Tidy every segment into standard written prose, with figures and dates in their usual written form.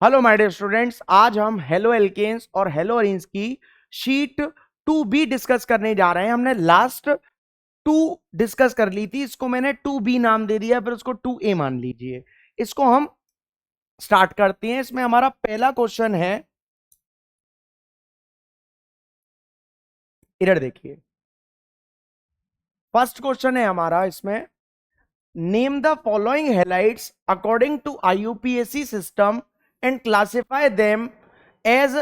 Hello my dear students, आज हम halo alkanes और हेलो अरीन्स की शीट 2B डिस्कस करने जा रहे हैं। हमने लास्ट 2 डिस्कस कर ली थी, इसको मैंने 2B नाम दे दिया, फिर उसको 2A मान लीजिए। इसको हम स्टार्ट करते हैं। इसमें हमारा पहला क्वेश्चन है, इधर देखिए। फर्स्ट क्वेश्चन है हमारा इसमें, name the following halides according to IUPAC system and classify them as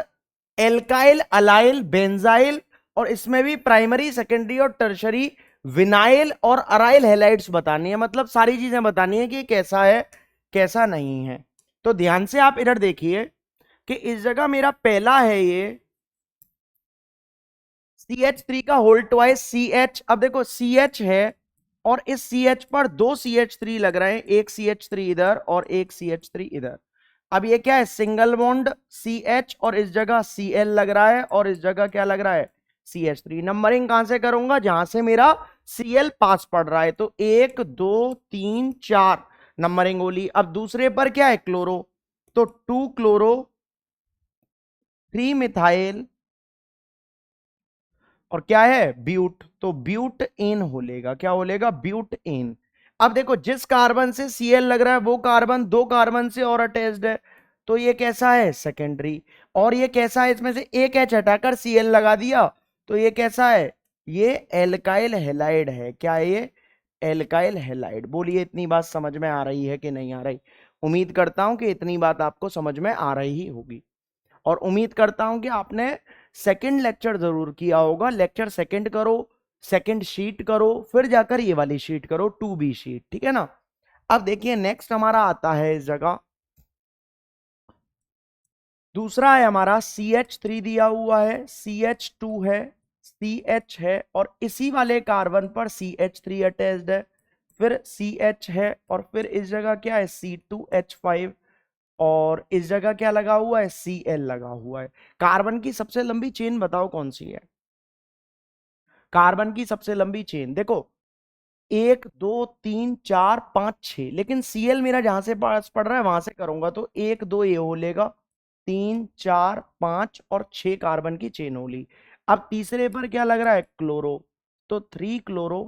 alkyl, allyl, benzyl, और इसमें भी प्राइमरी, सेकेंडरी और टर्शरी विनाइल और अराइल हैलाइड्स बतानी है। मतलब सारी चीजें बतानी है कि कैसा है कैसा नहीं है। तो ध्यान से आप इधर देखिए कि इस जगह मेरा पहला है ये CH3 का होल ट्वाइस CH। अब देखो CH है और इस CH पर 2 CH3 लग रहे हैं, एक CH3 इधर और एक CH3 इधर। अब ये क्या है, सिंगल बॉन्ड CH, और इस जगह Cl लग रहा है और इस जगह क्या लग रहा है, CH3। नंबरिंग कहां से करूंगा, जहां से मेरा Cl पास पड़ रहा है। तो 1 2 3 4 नंबरिंग होली। अब दूसरे पर क्या है, क्लोरो, तो 2 क्लोरो, 3 मिथाइल, और क्या है, ब्यूट, तो ब्यूट एन होलेगा। क्या होलेगा, ब्यूट एन। अब देखो, जिस कार्बन से Cl लग रहा है वो कार्बन 2 कार्बन से और अटैच्ड है, तो ये कैसा है, सेकेंडरी। और ये कैसा है, इसमें से एक H हटाकर Cl लगा दिया, तो ये कैसा है, ये एल्काइल हैलाइड है। क्या है ये, एल्काइल हैलाइड। बोलिए, इतनी बात समझ में आ रही है कि नहीं आ रही? उम्मीद करता हूं कि इतनी बात आपको समझ में आ रही होगी, और उम्मीद करता हूं कि आपने सेकंड लेक्चर जरूर किया होगा। लेक्चर सेकंड करो, सेकंड शीट करो, फिर जाकर ये वाली शीट करो, 2B शीट, ठीक है ना। अब देखिए, नेक्स्ट हमारा आता है इस जगह, दूसरा है हमारा CH3 दिया हुआ है, CH2 है, CH है, और इसी वाले कार्बन पर CH3 अटैच्ड है, फिर CH है, और फिर इस जगह क्या है, C2H5, और इस जगह क्या लगा हुआ है, Cl लगा हुआ है। कार्बन की सबसे लंबी चेन बताओ कौन सी है? कार्बन की सबसे लंबी चेन देखो, 1 2 3 4 5 6, लेकिन Cl मेरा जहां से पास पड़ रहा है वहां से करूंगा, तो 1 2 ये हो लेगा, 3 4 5 और 6 कार्बन की चेन होली। अब तीसरे पर क्या लग रहा है, क्लोरो, तो 3 क्लोरो,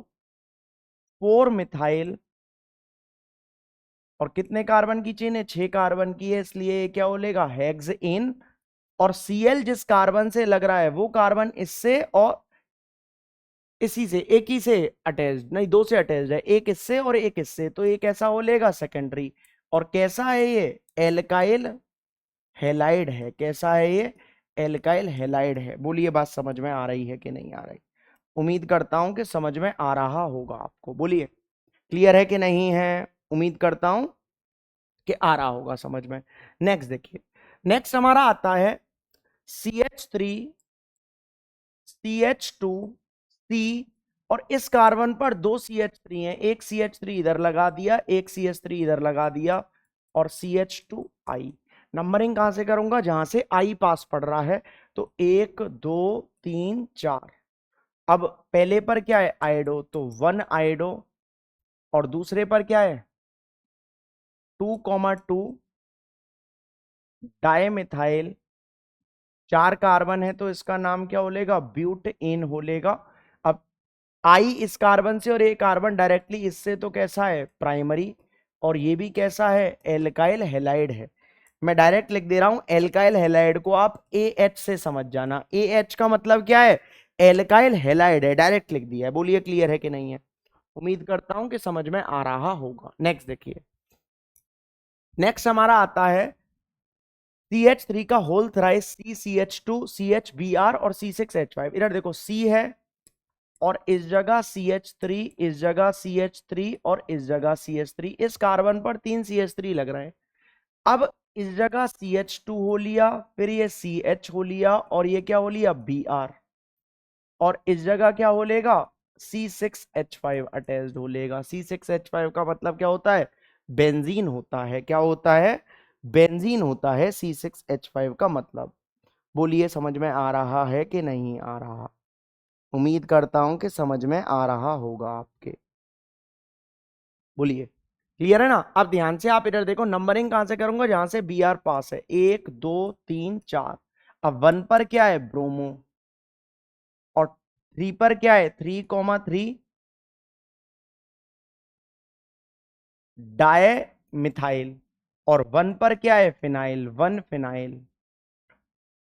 4 मिथाइल, और कितने कार्बन की चेन है, 6 कार्बन की है, इसलिए ये क्या बोलेगा, हेक्सेन। और Cl जिस कार्बन से लग रहा है वो कार्बन इससे और इसी से, एक ही से अटैच्ड नहीं, दो से अटैच्ड है, एक इससे और एक इससे, तो ये कैसा हो लेगा, सेकेंडरी। और कैसा है ये, एल्काइल हैलाइड है। कैसा है ये, एल्काइल हैलाइड है। बोलिए, बात समझ में आ रही है कि नहीं आ रही? उम्मीद करता हूं कि समझ में आ रहा होगा आपको। बोलिए, क्लियर है कि नहीं है? उम्मीद करता हूं कि आ रहा होगा समझ में। नेक्स्ट देखिए, नेक्स्ट हमारा आता है CH3, CH2, C, और इस कार्बन पर 2 CH3 हैं, एक CH3 इधर लगा दिया, एक CH3 इधर लगा दिया, और CH2I। नंबरिंग कहां से करूंगा, जहां से I पास पड़ रहा है, तो 1 2 3 4। अब पहले पर क्या है, आइडो, तो 1 आइडो, और दूसरे पर क्या है, 2 2 डायमिथाइल, 4 कार्बन है, तो इसका नाम क्या होलेगा, ब्यूटेन होलेगा। अब आई इस कार्बन से और ये कार्बन डायरेक्टली इससे, तो कैसा है, प्राइमरी, और ये भी कैसा है, एल्काइल हैलाइड है। मैं डायरेक्ट लिख दे रहा हूं, एल्काइल हैलाइड को आप AH से समझ जाना। AH का मतलब क्या है, एल्काइल हैलाइड है, डायरेक्ट लिख दिया है। बोलिए, क्लियर है कि नहीं है? उम्मीद करता हूं कि समझ में आ रहा होगा। नेक्स्ट देखिए, नेक्स्ट हमारा आता है CH3 का होल थ्राइस, CH2, CHBr और C6H5। इधर देखो, C है और इस जगह CH3, इस जगह CH3 और इस जगह CH3। इस कार्बन पर 3 CH3 लग रहे हैं। अब इस जगह CH2 हो लिया, फिर ये CH हो लिया, और ये क्या हो लिया, Br, और इस जगह क्या हो लेगा, C6H5 अटैच्ड हो लेगा। C6H5 का मतलब क्या होता है, बेंजीन होता है। क्या होता है, बेंजीन होता है C6H5 का मतलब। बोलिए, समझ में आ रहा है कि नहीं आ रहा? उम्मीद करता हूं कि समझ में आ रहा होगा आपके। बोलिए, क्लियर है ना। अब ध्यान से आप इधर देखो, नंबरिंग कहां से करूंगा, जहां से बी आर पास है, 1 2 3 4। अब 1 पर क्या है, ब्रोमो, और 3 पर क्या है, 3,3 डाय मिथाइल, और 1 पर क्या है, फिनाइल, 1 फिनाइल।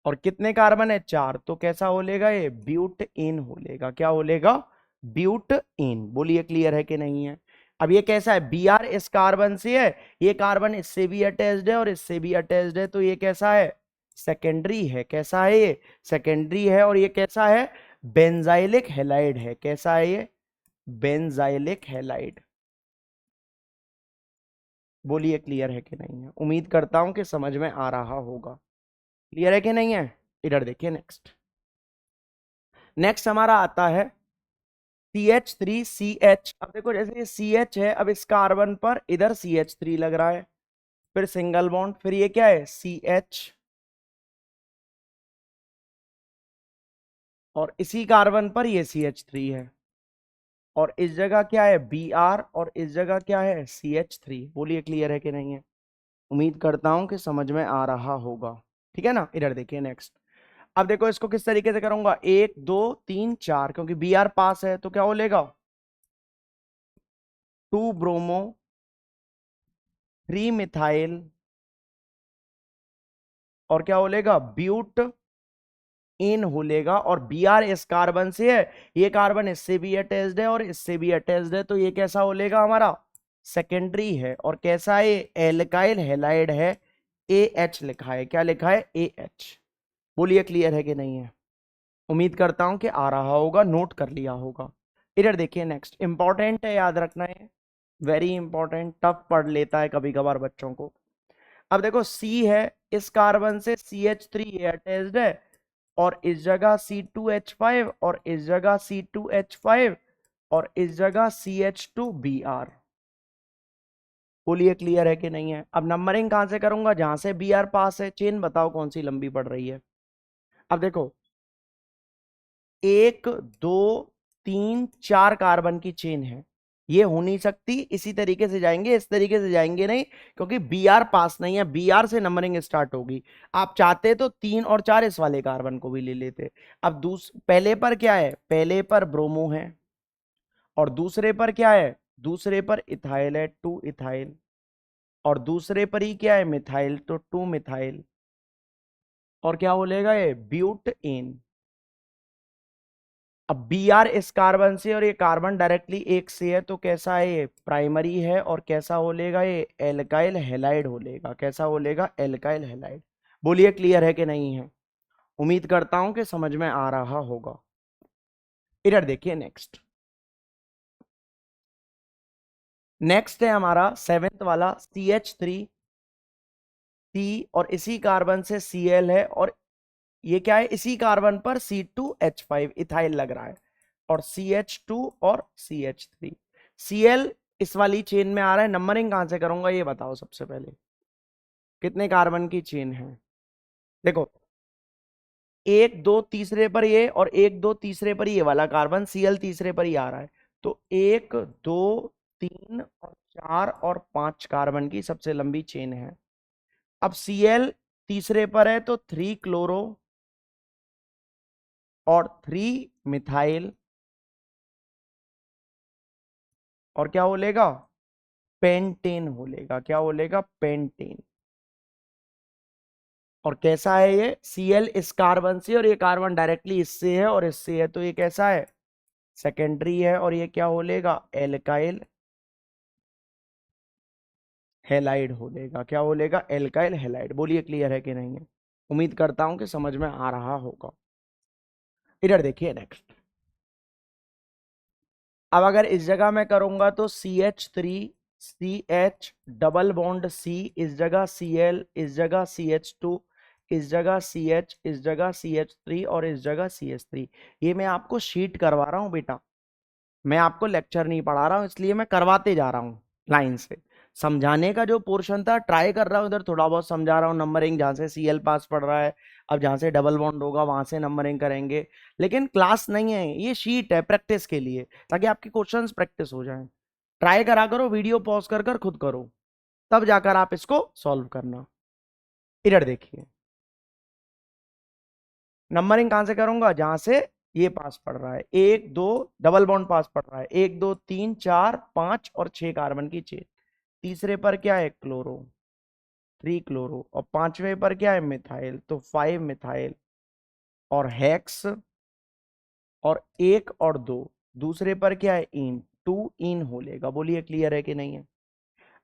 और कितने कार्बन है, 4, तो कैसा हो लेगा ये, ब्यूट इन हो लेगा। क्या हो लेगा, ब्यूट इन। बोलिए क्लियर है कि नहीं है। अब ये कैसा है, बी आर इस कार्बन से है, ये कार्बन इससे भी अटैच्ड है और इससे भी अटैच्ड है, तो ये कैसा है, सेकेंडरी है। कैसा है ये, सेकेंडरी है। और ये कैसा है, बेंजाइलिक हैलाइड है। कैसा है ये, बेंजाइलिक हैलाइड। बोलिए क्लियर है कि नहीं है। उम्मीद करता हूं कि समझ में आ रहा होगा। क्लियर है कि नहीं है। इधर देखिए नेक्स्ट। नेक्स्ट हमारा आता है CH3CH। अब देखो जैसे ये CH है, अब इस कार्बन पर इधर CH3 लग रहा है, फिर सिंगल बॉन्ड, फिर ये क्या है, CH, और इसी कार्बन पर ये CH3 है, और इस जगह क्या है, Br, और इस जगह क्या है, CH3। बोलिए क्लियर है कि नहीं है। उम्मीद करता हूं कि समझ में आ रहा होगा। ठीक है ना। इधर देखिए नेक्स्ट। अब देखो इसको किस तरीके से करूंगा, 1 2 3 4, क्योंकि Br पास है तो क्या हो लेगा, 2 ब्रोमो, 3 मिथाइल, और क्या हो लेगा, ब्यूट इन हो लेगा। और बी आर इस कार्बन से है, ये कार्बन इससे भी अटैच्ड है और इससे भी अटैच्ड है, तो ये कैसा हो लेगा हमारा, सेकेंडरी है। और कैसा है, एल्काइल हैलाइड है, ए एच लिखा है। क्या लिखा है, ए एच। बोलिए क्लियर है कि नहीं है। उम्मीद करता हूं कि आ रहा होगा, नोट कर लिया होगा। इधर देखिए नेक्स्ट, इंपॉर्टेंट है, याद रखना है, वेरी इंपॉर्टेंट, टफ पढ़ लेता है कभी कभार बच्चों को। अब देखो सी है, इस कार्बन से CH3 अटैच्ड है, और इस जगह C2H5, और इस जगह C2H5, और इस जगह CH2Br। बोलिए क्लियर है कि नहीं है। अब नंबरिंग कहां से करूंगा, जहां से Br पास है। चेन बताओ कौन सी लंबी पड़ रही है। अब देखो 1 2 3 4 कार्बन की चेन है, ये हो नहीं सकती। इसी तरीके से जाएंगे, इस तरीके से जाएंगे नहीं, क्योंकि बी आर पास नहीं है। बी आर से नंबरिंग स्टार्ट होगी। आप चाहते तो 3 और 4 इस वाले कार्बन को भी ले लेते। अब पहले पर क्या है, पहले पर ब्रोमो है, और दूसरे पर क्या है, दूसरे पर इथाइल है, 2 इथाइल, और दूसरे पर ही क्या है, मिथाइल, तो 2 मिथाइल। और क्या बोलेगा ये, ब्यूट इन। अब बी आर इस कार्बन से, और ये कार्बन डायरेक्टली एक से है, तो कैसा है ये, प्राइमरी है। और कैसा हो लेगा ये, एल्काइल हैलाइड हो लेगा। कैसा हो लेगा, एल्काइल हैलाइड। बोलिए क्लियर है कि नहीं है। उम्मीद करता हूं कि समझ में आ रहा होगा। इधर देखिए नेक्स्ट। नेक्स्ट है हमारा सेवेंथ वाला CH3C, और इसी कार्बन से Cl है, और ये क्या है, इसी कार्बन पर C2H5 इथाइल लग रहा है, और CH2 और CH3। Cl इस वाली चेन में आ रहा है। नंबरिंग कहां से करूंगा ये बताओ सबसे पहले, कितने कार्बन की चेन है। देखो 1 2 तीसरे पर ये, और 1 2 तीसरे पर ये वाला कार्बन Cl तीसरे पर ही आ रहा है, तो 1 2 3 और 4 और 5 कार्बन की सबसे लंबी चेन है। अब Cl तीसरे पर है, तो 3 क्लोरो और 3 मिथाइल, और क्या बोलेगा, पेंटेन बोलेगा। क्या बोलेगा, पेंटेन। और कैसा है ये, Cl इस कार्बन से, और ये कार्बन डायरेक्टली इससे है और इससे है, तो ये कैसा है, सेकेंडरी है। और ये क्या बोलेगा, एल्काइल हेलाइड बोलेगा। क्या बोलेगा, एल्काइल हेलाइड। बोलिए क्लियर है कि नहीं है। उम्मीद करता हूं कि समझ में आ रहा होगा। इधर देखिए नेक्स्ट। अब अगर इस जगह मैं करूंगा तो CH3CH डबल बॉन्ड C, इस जगह Cl, इस जगह CH2, इस जगह CH, इस जगह CH3, और इस जगह CH3। ये मैं आपको शीट करवा रहा हूं बेटा, मैं आपको लेक्चर नहीं पढ़ा रहा हूं, इसलिए मैं करवाते जा रहा हूं लाइन से। समझाने का जो पोर्शन था ट्राई कर रहा हूं, इधर थोड़ा बहुत समझा रहा हूं। नंबरिंग जहां से Cl पास पड़ रहा है, अब जहां से डबल बॉन्ड होगा वहां से नंबरिंग करेंगे। लेकिन क्लास नहीं है, ये शीट है प्रैक्टिस के लिए, ताकि आपके क्वेश्चंस प्रैक्टिस हो जाएं। ट्राई करा करो, वीडियो पॉज कर कर खुद करो, तब जाकर आप इसको सॉल्व करना। इधर देखिए, नंबरिंग कहां से करूंगा, जहां से ये पास पड़ रहा है, एक दो, डबल बॉन्ड पास पड़ रहा है, एक दो तीन चार पांच और 6 कार्बन की चेन। तीसरे पर क्या है, क्लोरो, 3 क्लोरो, और पांचवें पर क्या है, मिथाइल, तो 5 मिथाइल, और हेक्स, और एक और दो, दूसरे पर क्या है, इन, 2 इन हो लेगा। बोलिए क्लियर है कि नहीं है।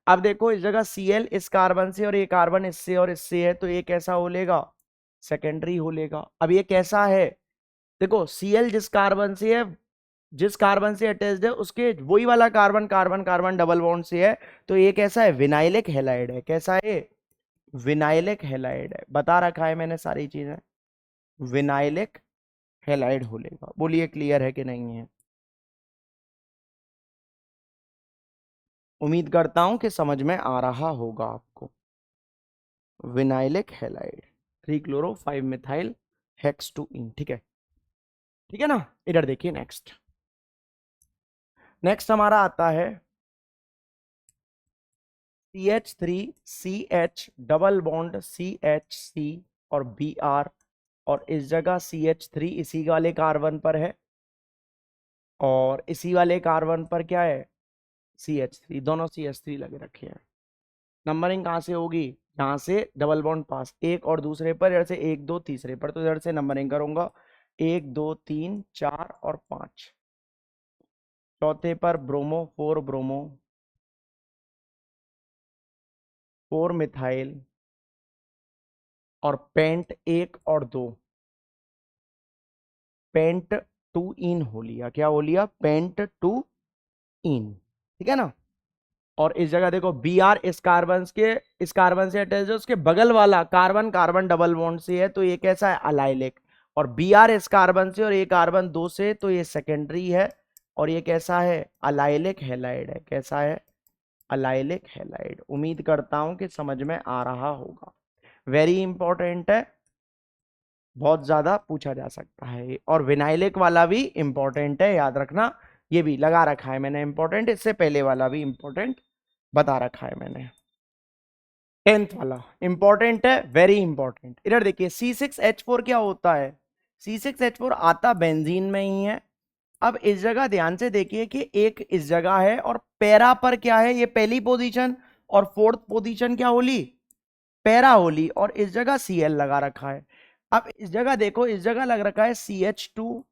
अब देखो इस जगह Cl इस कार्बन से और ये कार्बन इससे और इससे है, तो ये कैसा हो लेगा, सेकेंडरी हो लेगा। अब ये कैसा है, देखो Cl जिस कार्बन से है, जिस कार्बन से अटैच्ड है उसके वही वाला carbon carbon carbon double bond से है, तो ये कैसा है, विनाइलिक हैलाइड है। कैसा है, विनाइलिक हैलाइड है, बता रखा है मैंने सारी चीजें, विनाइलिक हैलाइड हो लेगा। बोलिए क्लियर है कि नहीं है। उम्मीद करता हूं कि समझ में आ रहा होगा आपको। Vinylic halide, 3 chloro 5 methyl hex 2 इन, ठीक है, ठीक है ना। इधर देखिए नेक्स्ट, नेक्स्ट हमारा आता है CH3 CH double bond CHC और Br, और इस जगह CH3 इसी वाले कार्बन पर है, और इसी वाले कार्बन पर क्या है, CH3, दोनों CH3 लगे रखे हैं। नंबरिंग कहां से होगी, यहां से डबल बॉन्ड पास, एक और दूसरे पर, इधर से एक दो तीसरे पर, तो इधर से नंबरिंग करूंगा, एक दो तीन चार और पांच। चौथे पर ब्रोमो, 4 ब्रोमो, 4 मिथाइल, और पेंट एक और दो, पेंट 2 इन हो लिया। क्या हो लिया, पेंट 2 इन, ठीक है ना। और इस जगह देखो Br इस कार्बन के, इस कार्बन से अटैच है, उसके बगल वाला कार्बन कार्बन डबल बॉन्ड से है, तो ये कैसा है, अलाइलिक। और Br इस कार्बन से और ये कार्बन दो से, तो ये सेकेंडरी है, और ये कैसा है, अलाइलिक हैलाइड है। कैसा है, अलाइलिक हैलाइड। उम्मीद करता हूं कि समझ में आ रहा होगा। वेरी इंपॉर्टेंट है, बहुत ज्यादा पूछा जा सकता है, और विनाइलिक वाला भी इंपॉर्टेंट है, याद रखना। ये भी लगा रखा है मैंने इंपॉर्टेंट, इससे पहले वाला भी इंपॉर्टेंट बता रखा है मैंने। 10th वाला इंपॉर्टेंट है, वेरी इंपॉर्टेंट। इधर देखिए C6H4 क्या होता है, C6H4 आता बेंजीन में ही है। अब इस जगह ध्यान से देखिए कि एक इस जगह है, और पैरा पर क्या है, ये पहली पोजीशन, और फोर्थ पोजीशन क्या होली, पैरा होली, और इस जगह Cl लगा रखा है। अब इस जगह देखो, इस जगह लग रखा है CH2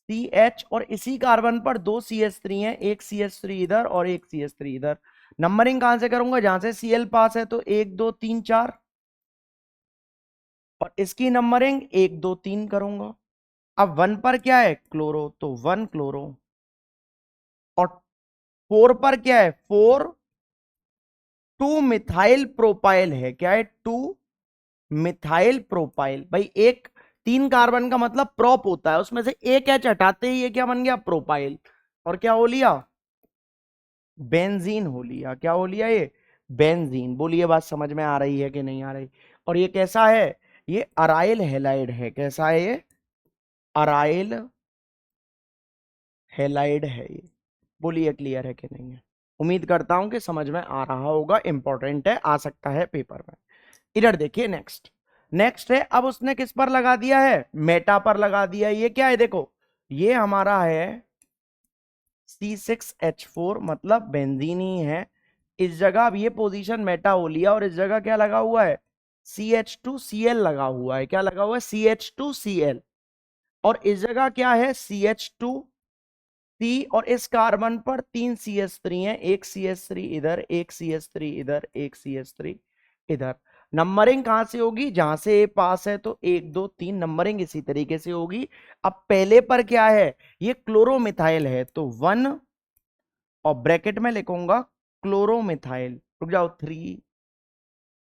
CH, और इसी कार्बन पर दो CH3 है, एक CH3 इधर और एक CH3 इधर। नंबरिंग कहां से करूंगा, जहां से Cl पास है, तो एक दो तीन चार, और इसकी नंबरिंग एक दो तीन करूंगा। अब 1 पर क्या है, क्लोरो, तो 1 क्लोरो, और 4 पर क्या है, 4 2 मिथाइल प्रोपाइल है। क्या है, 2 मिथाइल प्रोपाइल। भाई एक 3 कार्बन का मतलब प्रोप होता है, उसमें से एक एच हटाते ही ये क्या बन गया, प्रोपाइल, और क्या हो लिया, बेंजीन हो लिया। क्या हो लिया, ये बेंजीन। बोलिए बात समझ में आ रही है कि नहीं आ रही। और ये कैसा है, ये अराइल हैलाइड है। कैसा है ये, अराइल हैलाइड है ये। बोलिए क्लियर है कि नहीं है। उम्मीद करता हूं कि समझ में आ रहा होगा, इंपॉर्टेंट है, आ सकता है पेपर में। इधर देखिए नेक्स्ट, नेक्स्ट है, अब उसने किस पर लगा दिया है, मेटा पर लगा दिया है। ये क्या है, देखो ये हमारा है C6H4, मतलब बेंजीन ही है। इस जगह अब ये पोजीशन मेटा हो लिया, और इस जगह क्या लगा हुआ है, CH2Cl लगा हुआ है। क्या लगा हुआ है, CH2Cl, और इस जगह क्या है, CH2C, और इस कार्बन पर 3 CH3 है, एक CH3 इधर, एक CH3 इधर, एक CH3 इधर। नंबरिंग कहां से होगी, जहां से ए पास है, तो एक दो तीन, नंबरिंग इसी तरीके से होगी। अब पहले पर क्या है, ये क्लोरोमिथाइल है, तो 1, और ब्रैकेट में लिखूंगा क्लोरोमिथाइल, रुक जाओ 3,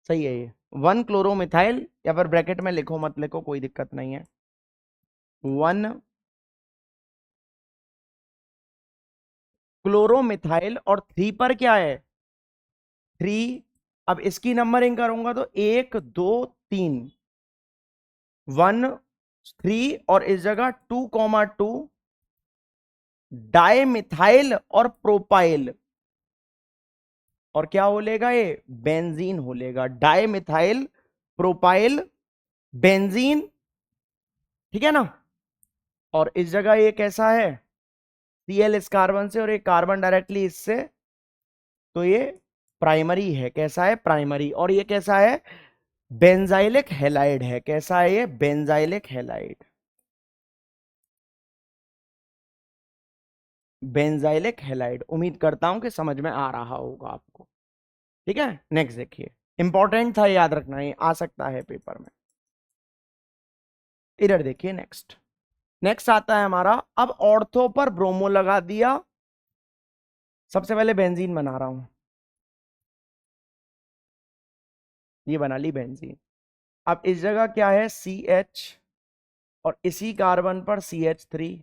सही है ये, 1 क्लोरोमिथाइल, या फिर ब्रैकेट में लिखो मत लिखो, कोई दिक्कत नहीं है, 1 क्लोरोमिथाइल, और 3 पर क्या है, 3। अब इसकी नंबरिंग करूंगा तो 1 2 3, 1 3, और इस जगह 2,2 डाई मिथाइल और प्रोपाइल, और क्या हो लेगा, ये बेंजीन हो लेगा, डाई मिथाइल प्रोपाइल बेंजीन, ठीक है ना। और इस जगह ये कैसा है, Cl इस कार्बन से और एक कार्बन डायरेक्टली इससे, तो ये प्राइमरी है, कैसा है, प्राइमरी। और ये कैसा है, बेंजाइलिक हैलाइड है, कैसा है ये, बेंजाइलिक हैलाइड, बेंजाइलिक हैलाइड। उम्मीद करता हूं कि समझ में आ रहा होगा आपको, ठीक है। नेक्स्ट देखिए, इंपॉर्टेंट था, याद रखना, ये आ सकता है पेपर में। इधर देखिए नेक्स्ट, नेक्स्ट आता है हमारा, अब ऑर्थो पर ब्रोमो लगा दिया, सबसे पहले बेंजीन बना रहा हूं, ये बना ली बेंजीन। अब इस जगह क्या है, CH, और इसी कार्बन पर CH3,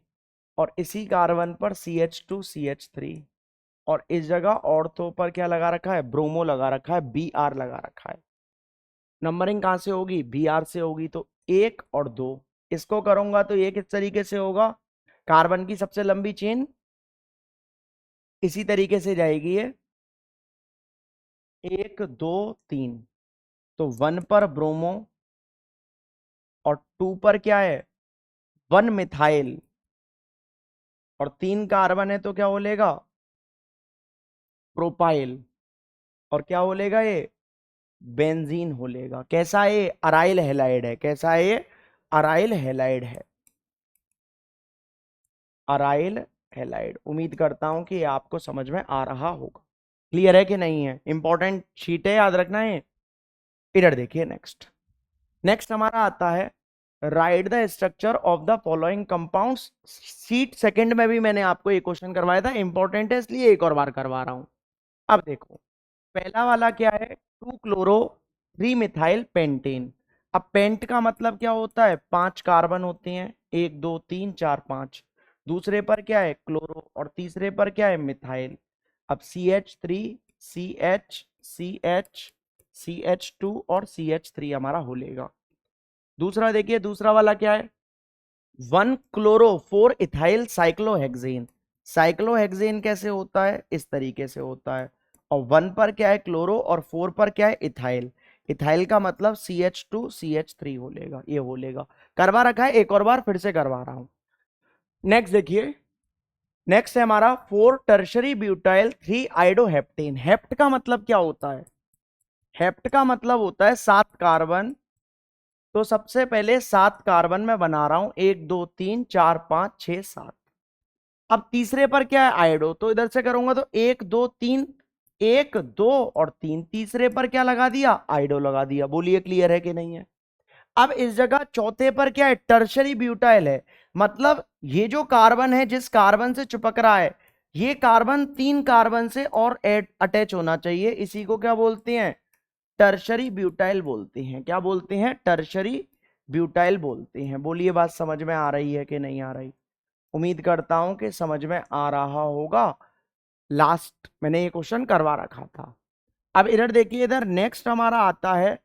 और इसी कार्बन पर CH2CH3, और इस जगह ऑर्थो पर क्या लगा रखा है, ब्रोमो लगा रखा है, Br लगा रखा है। नंबरिंग कहां से होगी, Br से होगी, तो 1 और 2, इसको करूंगा तो ये किस तरीके से होगा, कार्बन की सबसे लंबी चेन इसी तरीके से जाएगी ये, 1 2 3, तो 1 पर ब्रोमो और 2 पर क्या है, 1 मिथाइल, और 3 कार्बन है तो क्या बोलेगा, प्रोपाइल, और क्या बोलेगा ये, बेंजीन हो लेगा। कैसा है ये, अराइल हैलाइड है, कैसा है ये, अराइल हैलाइड है, अराइल हैलाइड। उम्मीद करता हूं कि ये आपको समझ में आ रहा होगा, क्लियर है कि नहीं है, इंपॉर्टेंट शीट है, याद रखना है। इधर देखिए नेक्स्ट, नेक्स्ट हमारा आता है, right the structure of the following compounds. Sheet second में भी मैंने आपको ये क्वेश्चन करवाया था, इंपॉर्टेंट है इसलिए एक और बार करवा रहा हूं। अब देखो, पहला वाला क्या है, 2 क्लोरो 3 मिथाइल पेंटेन। अब पेंट का मतलब क्या होता है, 5 कार्बन होते हैं, 1 2 3 4 5। दूसरे पर क्या है, क्लोरो, और तीसरे पर क्या है, मिथाइल। अब CH3 CH CH और CH3 हमारा हो लेगा। दूसरा देखिए, दूसरा वाला क्या है, 1 क्लोरो 4 इथाइल साइक्लोहेक्सेन। साइक्लोहेक्सेन कैसे होता है, इस तरीके से होता है, और 1 पर क्या है, क्लोरो, और 4 पर क्या है, इथाइल। इथाइल का मतलब CH2CH3 हो लेगा, ये हो लेगा। करवा रखा है, एक और बार फिर से करवा रहा हूं। नेक्स्ट देखिए, नेक्स्ट है हमारा 4 टर्शरी ब्यूटाइल 3 आइडोहेप्टेन। हेप्ट का मतलब क्या होता है, हेप्ट का मतलब होता है 7 कार्बन। तो सबसे पहले 7 कार्बन में बना रहा हूं, 1 2 3 4 5 6 7। अब तीसरे पर क्या है, आयोडो, तो इधर से करूंगा तो 1 2 3, 1 2 और 3, तीसरे पर क्या लगा दिया, आयोडो लगा दिया। बोलिए क्लियर है कि नहीं है। अब इस जगह चौथे पर क्या है, टर्शरी ब्यूटाइल है, मतलब ये जो कार्बन है, जिस कार्बन से चिपक रहा है, ये कार्बन 3 कार्बन से और अटैच होना चाहिए, इसी को क्या बोलते हैं, टर्शरी ब्यूटाइल बोलते हैं। क्या बोलते हैं, टर्शरी ब्यूटाइल बोलते हैं। बोलिए बात समझ में आ रही है कि नहीं आ रही, उम्मीद करता हूं कि समझ में आ रहा होगा। लास्ट मैंने ये क्वेश्चन करवा रखा था। अब इधर देखिए, इधर नेक्स्ट हमारा आता है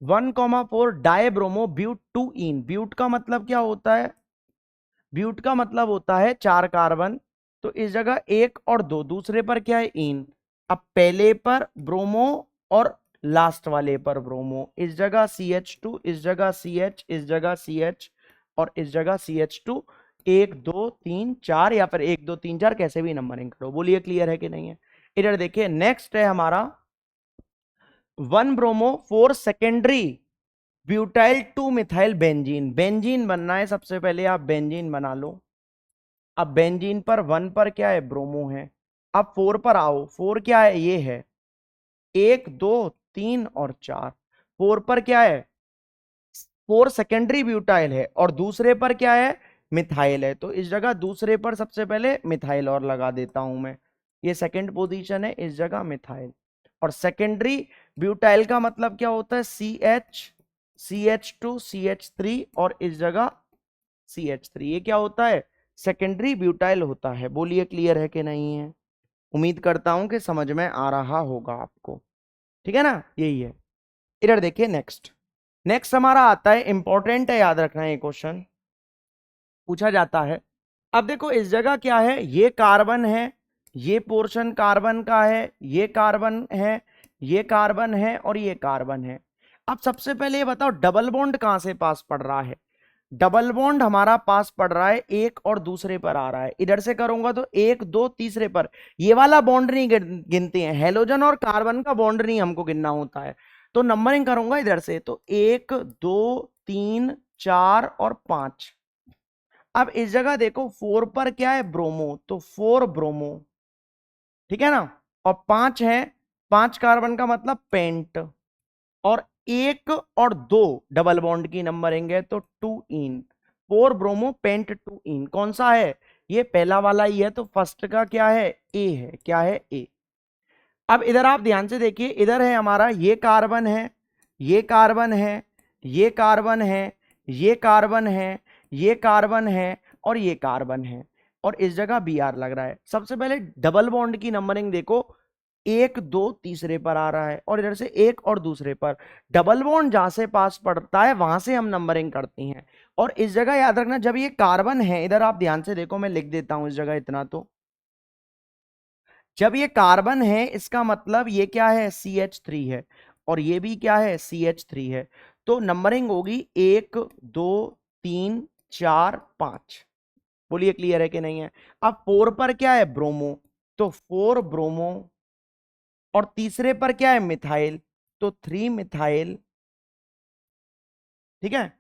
1,4 डाई ब्रोमो ब्यूट 2 इन। ब्यूट का मतलब क्या होता है, ब्यूट का मतलब होता है 4 कार्बन, तो इस जगह 1 और 2, दूसरे पर क्या है, इन। अब पहले पर ब्रोमो और लास्ट वाले पर ब्रोमो, इस जगह CH2, इस जगह CH, इस जगह CH, और इस जगह CH2। 1 2 3 4, या फिर 1 2 3 4, कैसे भी नंबरिंग करो। बोलिए क्लियर है कि नहीं है। इधर देखिए, नेक्स्ट है हमारा 1 bromo 4 secondary butyl 2 methyl benzene. Benzene बनना है, सबसे पहले आप बेंजीन बना लो। अब बेंजीन पर 1 पर क्या है, ब्रोमो है। अब 4 पर आओ, 4 क्या है, ये है, 1 2 3 और 4। 4 पर क्या है, 4 सेकेंडरी ब्यूटाइल है, और दूसरे पर क्या है, मिथाइल है, तो इस जगह दूसरे पर सबसे पहले मिथाइल और लगा देता हूं मैं, ये सेकेंड पोजीशन है, इस जगह मिथाइल। और सेकेंडरी ब्यूटाइल का मतलब क्या होता है, CH2CH3, और इस जगह CH3, ये क्या होता है, सेकेंडरी ब्यूटाइल होता है। बोलिए क्लियर है कि नहीं है, उम्मीद करता हूं कि समझ में आ रहा होगा आपको, ठीक है ना, यही है। इधर देखिए नेक्स्ट, नेक्स्ट हमारा आता है, इंपॉर्टेंट है, याद रखना है, ये क्वेश्चन पूछा जाता है। अब देखो, इस जगह क्या है, ये कार्बन है, ये पोर्शन कार्बन का है, ये कार्बन है, ये कार्बन है और ये कार्बन है। अब सबसे पहले ये बताओ डबल बॉन्ड कहां से पास पड़ रहा है? डबल बॉन्ड हमारा पास पड़ रहा है एक और दूसरे पर आ रहा है। इधर से करूंगा तो एक दो तीसरे पर, ये वाला बॉन्ड नहीं गिनते हैं, हेलोजन और कार्बन का बॉन्ड नहीं हमको गिनना होता है। तो नंबरिंग करूंगा इधर से, तो 1 2 3 4 और 5। अब इस जगह देखो 4 पर क्या है? ब्रोमो, तो 4 ब्रोमो, ठीक है ना। और 5 है, 5 कार्बन का मतलब पेंट, और 1 और 2 डबल बॉन्ड की नंबरिंग है तो 2 इन, 4 ब्रोमो पेंट 2 इन। कौन सा है? ये पहला वाला ही है, तो फर्स्ट का क्या है? ए है। क्या है? ए। अब इधर आप ध्यान से देखिए, इधर है हमारा ये कार्बन है, ये कार्बन है, ये कार्बन है, ये कार्बन है, ये कार्बन है और ये कार्बन है, और इस जगह बी आर लग रहा है। सबसे पहले डबल बॉन्ड की नंबरिंग देखो, एक दो तीसरे पर आ रहा है और इधर से एक और दूसरे पर। डबल बॉन्ड जहां से पास पड़ता है वहां से हम नंबरिंग करते हैं। और इस जगह याद रखना, जब ये कार्बन है, इधर आप ध्यान से देखो, मैं लिख देता हूं इस जगह इतना, तो जब ये कार्बन है इसका मतलब ये क्या है? CH3 है, और ये भी क्या है? CH3 है। तो नंबरिंग होगी 1 2 3 4 5। बोलिए क्लियर है कि नहीं है? अब 4 पर क्या है? ब्रोमो, तो 4 ब्रोमो, और तीसरे पर क्या है? मिथाइल, तो 3 मिथाइल, ठीक है।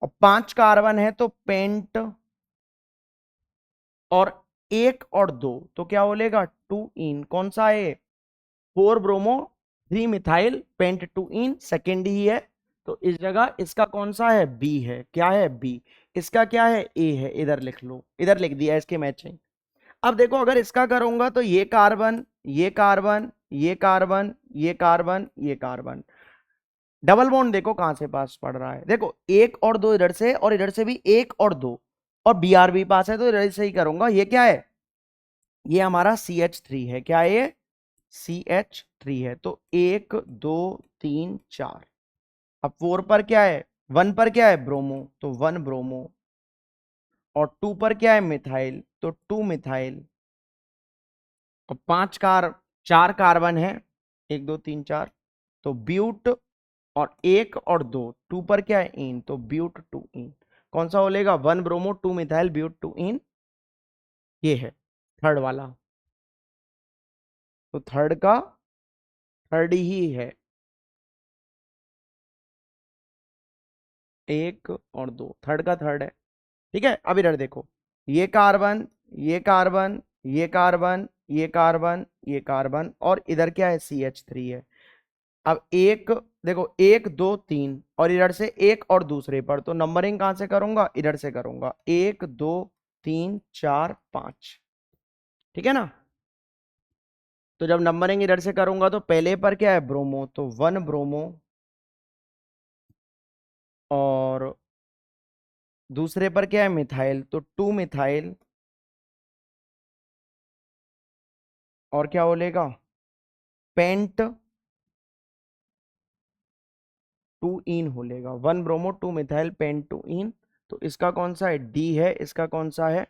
और 5 कार्बन है तो पेंट, और 1 और 2 तो क्या बोलेगा? 2 इन। कौन सा है? 4 ब्रोमो 3 मिथाइल पेंट 2 इन, सेकेंड ही है। तो इस जगह इसका कौन सा है? बी है। क्या है? बी। इसका क्या है? ए है। इधर लिख लो, इधर लिख दिया इसके मैचिंग। अब देखो अगर इसका करूंगा तो ये कार्बन, ये कार्बन, ये कार्बन, ये कार्बन, ये कार्बन। डबल बॉन्ड देखो कहां से पास पड़ रहा है, देखो एक और दो इधर से, और इधर से भी एक और दो, और बी आर भी पास है, तो इधर से ही करूंगा। ये क्या है? ये हमारा CH3 है। क्या है ये? CH3 है। तो 1 2 3 4। अब 4 पर क्या है? 1 पर क्या है? ब्रोमो, तो 1 ब्रोमो, और 2 पर क्या है? मिथाइल, तो 2 मिथाइल, और 4 कार्बन है, 1 2 3 4, तो ब्यूट, और 1 और 2 2 पर क्या है? इन, तो ब्यूट 2 इन। कौन सा बोलेगा? 1 ब्रोमो 2 मिथाइल ब्यूट 2 इन, ये है थर्ड वाला। तो थर्ड का थर्ड ही है, 1 और 2 थर्ड का थर्ड है, ठीक है। अब इधर देखो, ये कार्बन, ये कार्बन, ये कार्बन, ये कार्बन, ये कार्बन, और इधर क्या है? CH3 है। अब एक देखो, 1 2 3, और इधर से एक और दूसरे पर, तो नंबरिंग कहां से करूंगा? इधर से करूंगा, 1 2 3 4 5, ठीक है ना। तो जब नंबरिंग इधर से करूंगा तो पहले पर क्या है? ब्रोमो, तो 1 ब्रोमो, और दूसरे पर क्या है? मिथाइल, तो 2 मिथाइल, और क्या बोलेगा? पेंट 2 इन होलेगा, 1 ब्रोमो 2 मिथाइल पेंट 2 इन। तो इसका कौन सा है? डी है। इसका कौन सा है?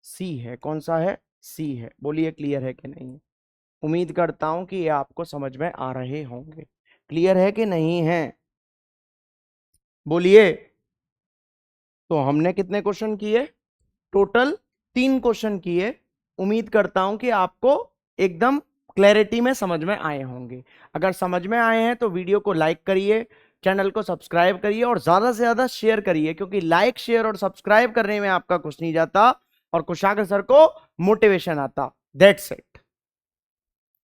सी है। कौन सा है? सी है। बोलिए क्लियर है कि नहीं? उम्मीद करता हूं कि ये आपको समझ में आ रहे होंगे। क्लियर है कि नहीं है? बोलिए। तो हमने कितने क्वेश्चन किए? टोटल 3 क्वेश्चन किए। उम्मीद करता हूं कि आपको एकदम क्लैरिटी में समझ में आए होंगे। अगर समझ में आए हैं तो वीडियो को लाइक करिए, चैनल को सब्सक्राइब करिए, और ज्यादा से ज्यादा शेयर करिए, क्योंकि लाइक शेयर और सब्सक्राइब करने में आपका कुछ नहीं जाता और कुशाग्र सर को मोटिवेशन आता। That's it.